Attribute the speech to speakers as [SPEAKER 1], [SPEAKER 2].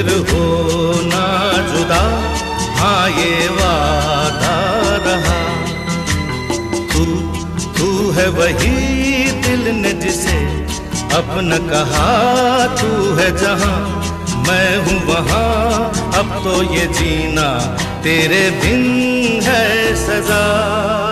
[SPEAKER 1] फिर हो ना जुदा, हाँ ये वादा रहा। तू है वही दिल ने जिसे अपना कहा, तू है जहां मैं हूँ वहां, अब तो ये जीना तेरे बिन है सजा।